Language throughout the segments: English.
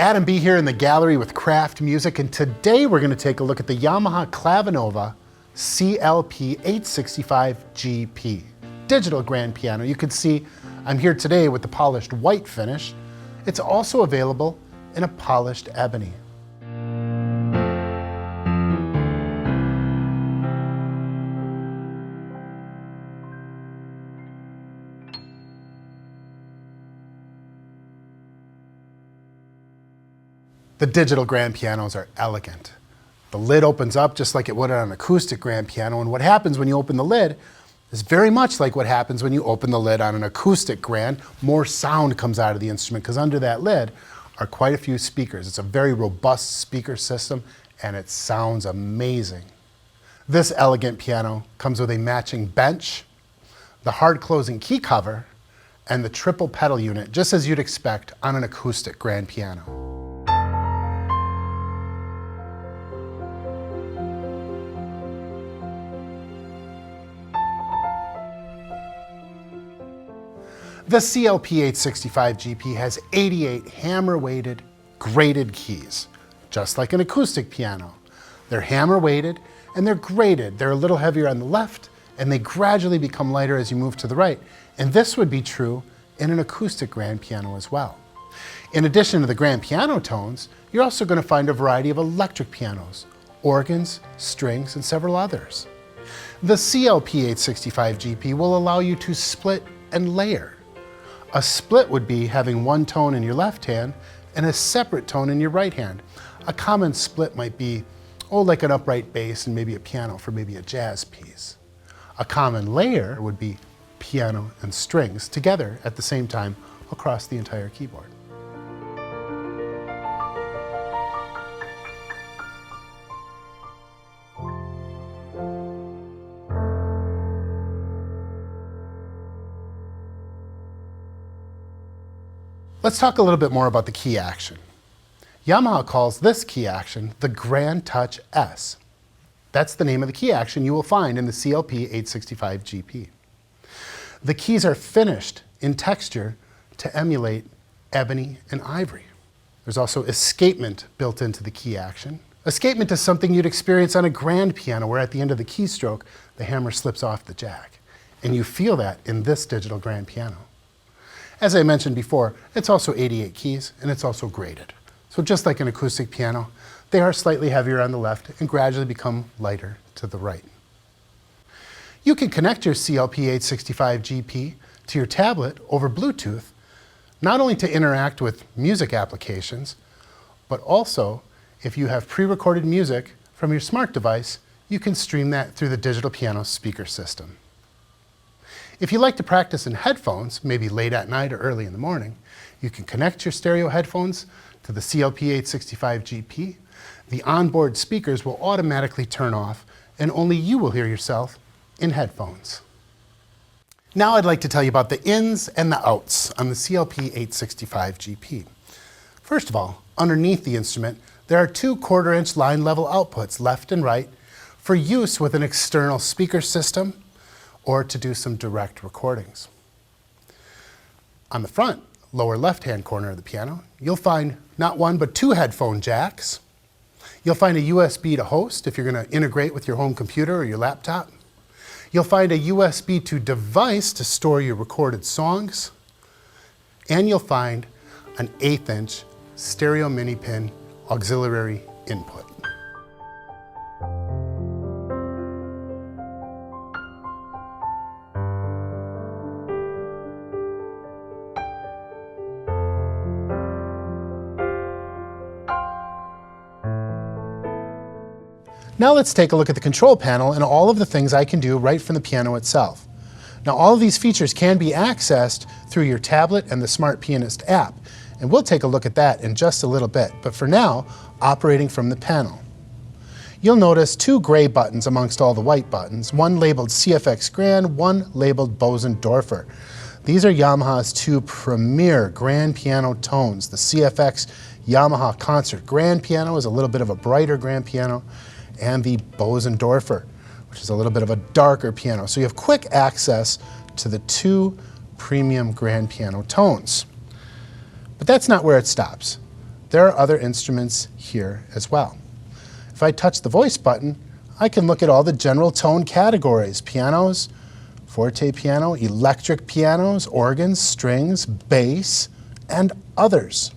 Adam B. here in the gallery with Kraft Music, and today we're going to take a look at the Yamaha Clavinova CLP-865GP digital grand piano. You can see I'm here today with the polished white finish. It's also available in a polished ebony. The digital grand pianos are elegant. The lid opens up just like it would on an acoustic grand piano, and what happens when you open the lid is very much like what happens when you open the lid on an acoustic grand. More sound comes out of the instrument because under that lid are quite a few speakers. It's a very robust speaker system and it sounds amazing. This elegant piano comes with a matching bench, the hard closing key cover, and the triple pedal unit, just as you'd expect on an acoustic grand piano. The CLP-865GP has 88 hammer-weighted, graded keys, just like an acoustic piano. They're hammer-weighted and they're graded. They're a little heavier on the left and they gradually become lighter as you move to the right. And this would be true in an acoustic grand piano as well. In addition to the grand piano tones, you're also going to find a variety of electric pianos, organs, strings, and several others. The CLP-865GP will allow you to split and layer. A split would be having one tone in your left hand and a separate tone in your right hand. A common split might be, like an upright bass and maybe a piano for maybe a jazz piece. A common layer would be piano and strings together at the same time across the entire keyboard. Let's talk a little bit more about the key action. Yamaha calls this key action the Grand Touch S. That's the name of the key action you will find in the CLP-865GP. The keys are finished in texture to emulate ebony and ivory. There's also escapement built into the key action. Escapement is something you'd experience on a grand piano where at the end of the keystroke, the hammer slips off the jack. And you feel that in this digital grand piano. As I mentioned before, it's also 88 keys and it's also graded. So just like an acoustic piano, they are slightly heavier on the left and gradually become lighter to the right. You can connect your CLP-865GP to your tablet over Bluetooth, not only to interact with music applications, but also if you have pre-recorded music from your smart device, you can stream that through the digital piano speaker system. If you like to practice in headphones, maybe late at night or early in the morning, you can connect your stereo headphones to the CLP-865GP. The onboard speakers will automatically turn off and only you will hear yourself in headphones. Now I'd like to tell you about the ins and the outs on the CLP-865GP. First of all, underneath the instrument, there are two 1/4-inch line level outputs, left and right, for use with an external speaker system or to do some direct recordings. On the front, lower left-hand corner of the piano, you'll find not one but two headphone jacks. You'll find a USB to host if you're going to integrate with your home computer or your laptop. You'll find a USB to device to store your recorded songs. And you'll find an 1/8-inch stereo mini pin auxiliary input. Now let's take a look at the control panel and all of the things I can do right from the piano itself. Now all of these features can be accessed through your tablet and the Smart Pianist app, and we'll take a look at that in just a little bit, but for now, operating from the panel. You'll notice two gray buttons amongst all the white buttons, one labeled CFX Grand, one labeled Bösendorfer. These are Yamaha's two premier grand piano tones. The CFX Yamaha Concert Grand Piano is a little bit of a brighter grand piano, and the Bösendorfer, which is a little bit of a darker piano. So you have quick access to the two premium grand piano tones. But that's not where it stops. there are other instruments here as well. If I touch the voice button, I can look at all the general tone categories: pianos, forte piano, electric pianos, organs, strings, bass, and others.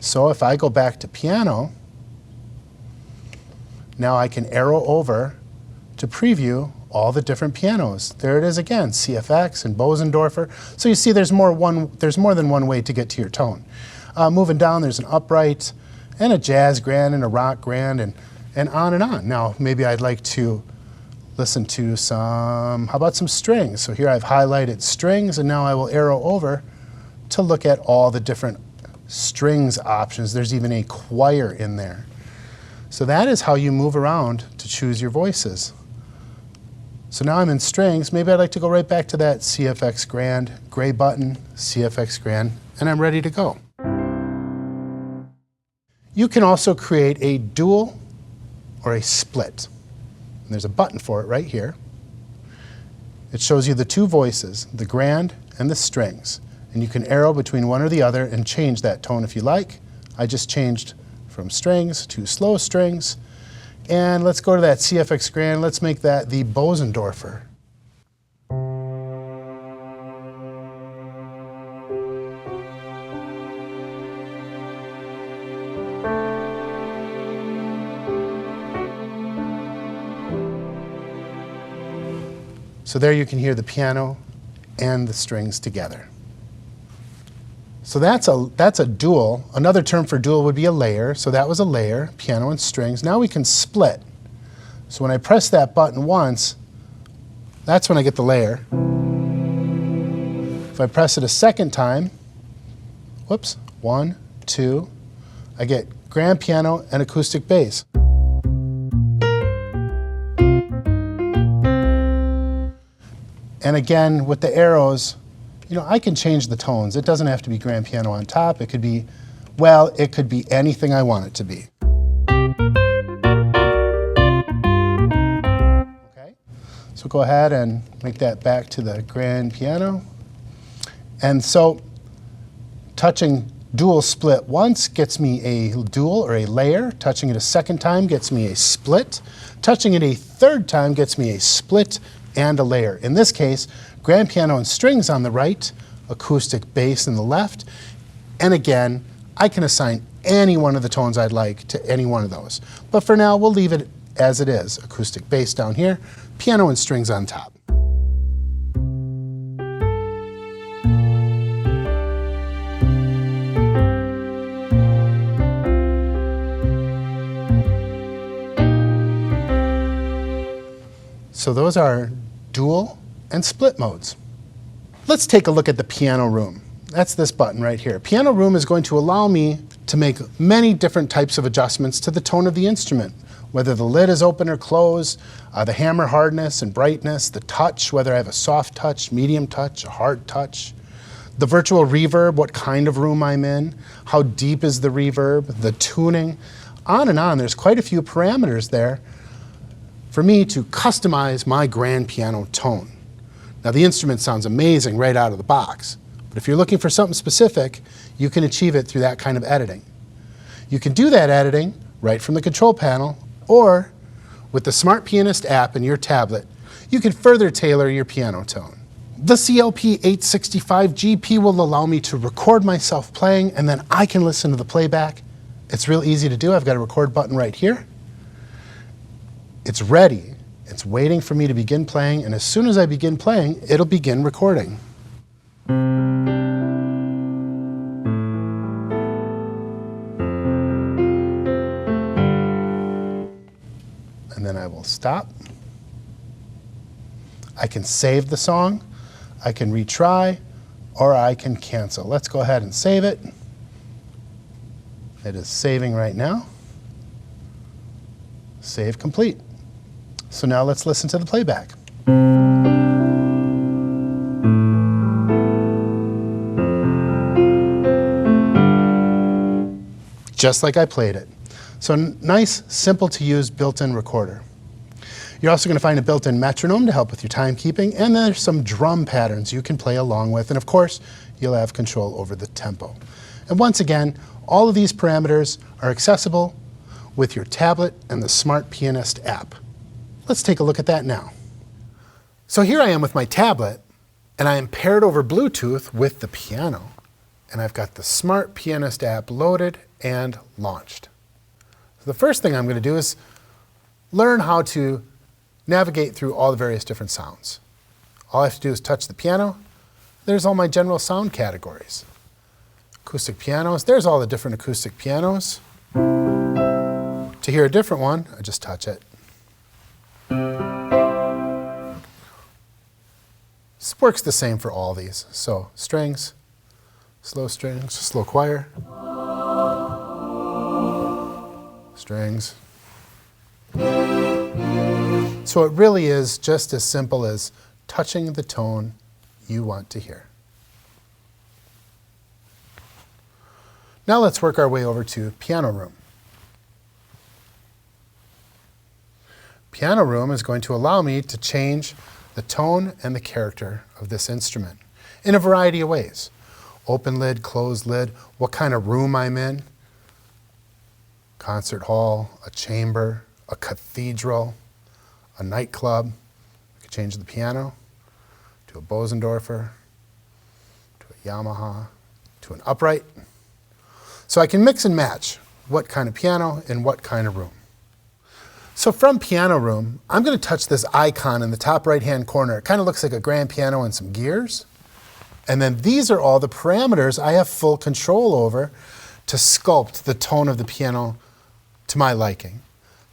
So if I go back to piano, now I can arrow over to preview all the different pianos. There it is again, CFX and Bösendorfer. So you see there's more than one way to get to your tone. Moving down, there's an upright and a jazz grand and a rock grand and on and on. Now maybe I'd like to listen to how about some strings? So here I've highlighted strings, and now I will arrow over to look at all the different strings options. There's even a choir in there. So that is how you move around to choose your voices. So now I'm in strings. Maybe I'd like to go right back to that CFX Grand, gray button, CFX Grand, and I'm ready to go. You can also create a dual or a split. And there's a button for it right here. It shows you the two voices, the grand and the strings. And you can arrow between one or the other and change that tone if you like. I just changed from strings to slow strings. And let's go to that CFX Grand. Let's make that the Bösendorfer. So there you can hear the piano and the strings together. So that's a dual. Another term for dual would be a layer. So that was a layer, piano and strings. Now we can split. So when I press that button once, that's when I get the layer. If I press it a second time, whoops, 1, 2, I get grand piano and acoustic bass. And again, with the arrows, I can change the tones. It doesn't have to be grand piano on top. It could be, well, it could be anything I want it to be. Okay, so go ahead and make that back to the grand piano. And so touching dual split once gets me a dual or a layer. Touching it a second time gets me a split. Touching it a third time gets me a split and a layer. In this case, grand piano and strings on the right, acoustic bass in the left, and again, I can assign any one of the tones I'd like to any one of those. But for now, we'll leave it as it is. Acoustic bass down here, piano and strings on top. So those are dual and split modes. Let's take a look at the piano room. That's this button right here. Piano room is going to allow me to make many different types of adjustments to the tone of the instrument, whether the lid is open or closed, the hammer hardness and brightness, the touch, whether I have a soft touch, medium touch, a hard touch, the virtual reverb, what kind of room I'm in, how deep is the reverb, the tuning, on and on. There's quite a few parameters there for me to customize my grand piano tone. Now the instrument sounds amazing right out of the box, but if you're looking for something specific, you can achieve it through that kind of editing. You can do that editing right from the control panel, or with the Smart Pianist app in your tablet, you can further tailor your piano tone. The CLP-865GP will allow me to record myself playing, and then I can listen to the playback. It's real easy to do. I've got a record button right here. It's ready. It's waiting for me to begin playing, and as soon as I begin playing, it'll begin recording. And then I will stop. I can save the song, I can retry, or I can cancel. Let's go ahead and save it. It is saving right now. Save complete. So now let's listen to the playback. Just like I played it. So nice, simple to use built-in recorder. You're also going to find a built-in metronome to help with your timekeeping, and there's some drum patterns you can play along with, and of course, you'll have control over the tempo. And once again, All of these parameters are accessible with your tablet and the Smart Pianist app. Let's take a look at that now. So here I am with my tablet, and I am paired over Bluetooth with the piano, and I've got the Smart Pianist app loaded and launched. So the first thing I'm going to do is learn how to navigate through all the various different sounds. All I have to do is touch the piano. There's all my general sound categories. Acoustic pianos, there's all the different acoustic pianos. To hear a different one, I just touch it. This works the same for all these. So strings, slow choir, strings. So it really is just as simple as touching the tone you want to hear. Now let's work our way over to Piano Room. Piano Room is going to allow me to change the tone and the character of this instrument in a variety of ways. Open lid, closed lid, what kind of room I'm in, concert hall, a chamber, a cathedral, a nightclub. I could change the piano to a Bösendorfer, to a Yamaha, to an upright. So I can mix and match what kind of piano in what kind of room. So from Piano Room, I'm going to touch this icon in the top right-hand corner. It kind of looks like a grand piano and some gears. And then these are all the parameters I have full control over to sculpt the tone of the piano to my liking.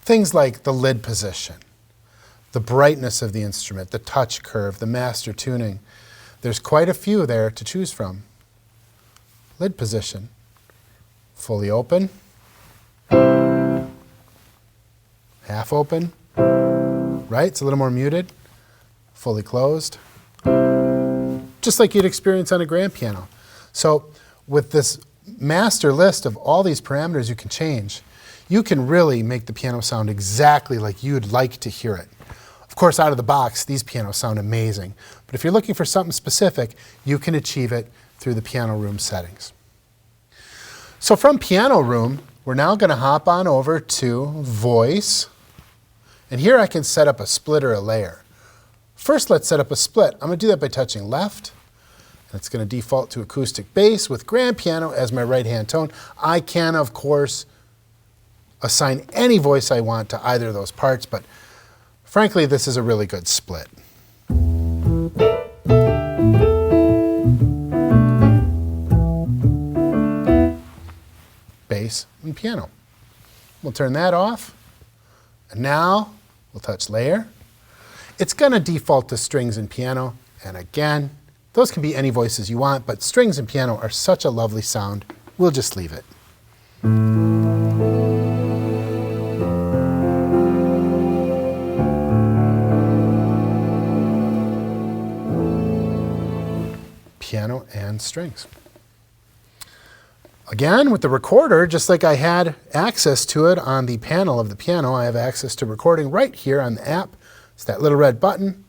Things like the lid position, the brightness of the instrument, the touch curve, the master tuning. There's quite a few there to choose from. Lid position, fully open, half open, right? It's a little more muted, fully closed, just like you'd experience on a grand piano. So with this master list of all these parameters you can change, you can really make the piano sound exactly like you'd like to hear it. Of course, out of the box, these pianos sound amazing. But if you're looking for something specific, you can achieve it through the Piano Room settings. So from Piano Room, we're now going to hop on over to Voice. And here I can set up a split or a layer. First, let's set up a split. I'm going to do that by touching left. And it's going to default to acoustic bass with grand piano as my right-hand tone. I can, of course, assign any voice I want to either of those parts, but frankly, this is a really good split. Bass and piano. We'll turn that off. And now we'll touch layer. It's going to default to strings and piano. And again, those can be any voices you want, but strings and piano are such a lovely sound, we'll just leave it. Piano and strings. Again, with the recorder, just like I had access to it on the panel of the piano, I have access to recording right here on the app. It's that little red button.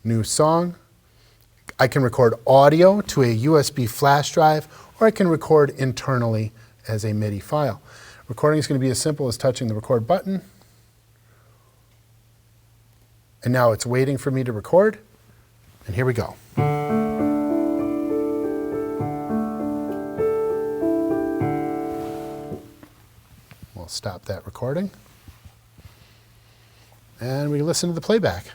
New song. I can record audio to a USB flash drive, or I can record internally as a MIDI file. Recording is going to be as simple as touching the record button. And now it's waiting for me to record. And here we go. We'll stop that recording. And we listen to the playback.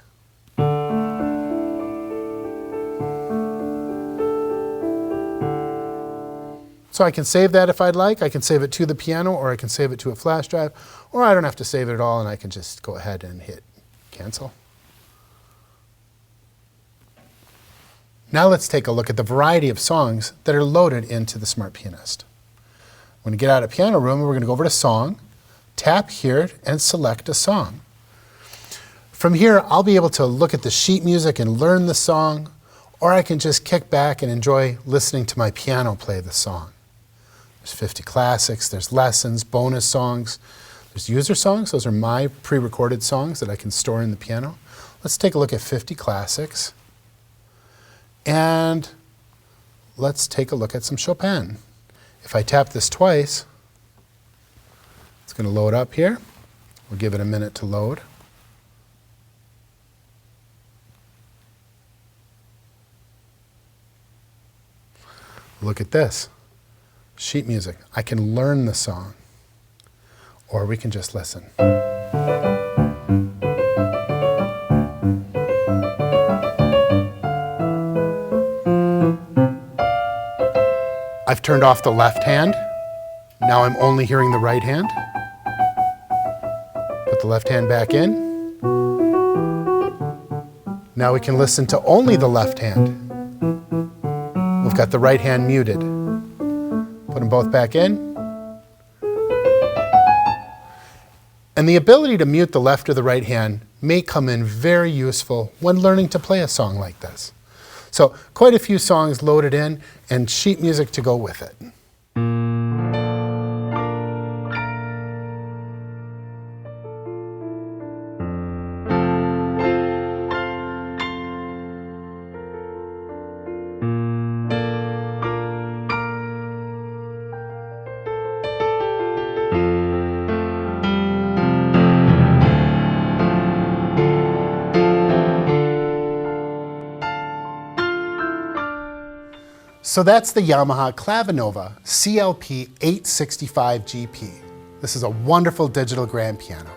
So I can save that if I'd like. I can save it to the piano, or I can save it to a flash drive, or I don't have to save it at all and I can just go ahead and hit cancel. Now let's take a look at the variety of songs that are loaded into the Smart Pianist. When we get out of Piano Room, we're going to go over to Song, tap here, and select a song. From here, I'll be able to look at the sheet music and learn the song, or I can just kick back and enjoy listening to my piano play the song. There's 50 classics, there's lessons, bonus songs, there's user songs. Those are my pre-recorded songs that I can store in the piano. Let's take a look at 50 classics. And let's take a look at some Chopin. If I tap this twice, it's going to load up here. We'll give it a minute to load. Look at this. Sheet music. I can learn the song, or we can just listen. I've turned off the left hand. Now I'm only hearing the right hand. Put the left hand back in. Now we can listen to only the left hand. We've got the right hand muted. Put them both back in. And the ability to mute the left or the right hand may come in very useful when learning to play a song like this. So quite a few songs loaded in and sheet music to go with it. So that's the Yamaha Clavinova CLP-865GP. This is a wonderful digital grand piano.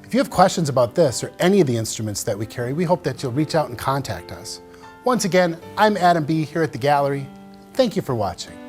If you have questions about this or any of the instruments that we carry, we hope that you'll reach out and contact us. Once again, I'm Adam B. here at the gallery. Thank you for watching.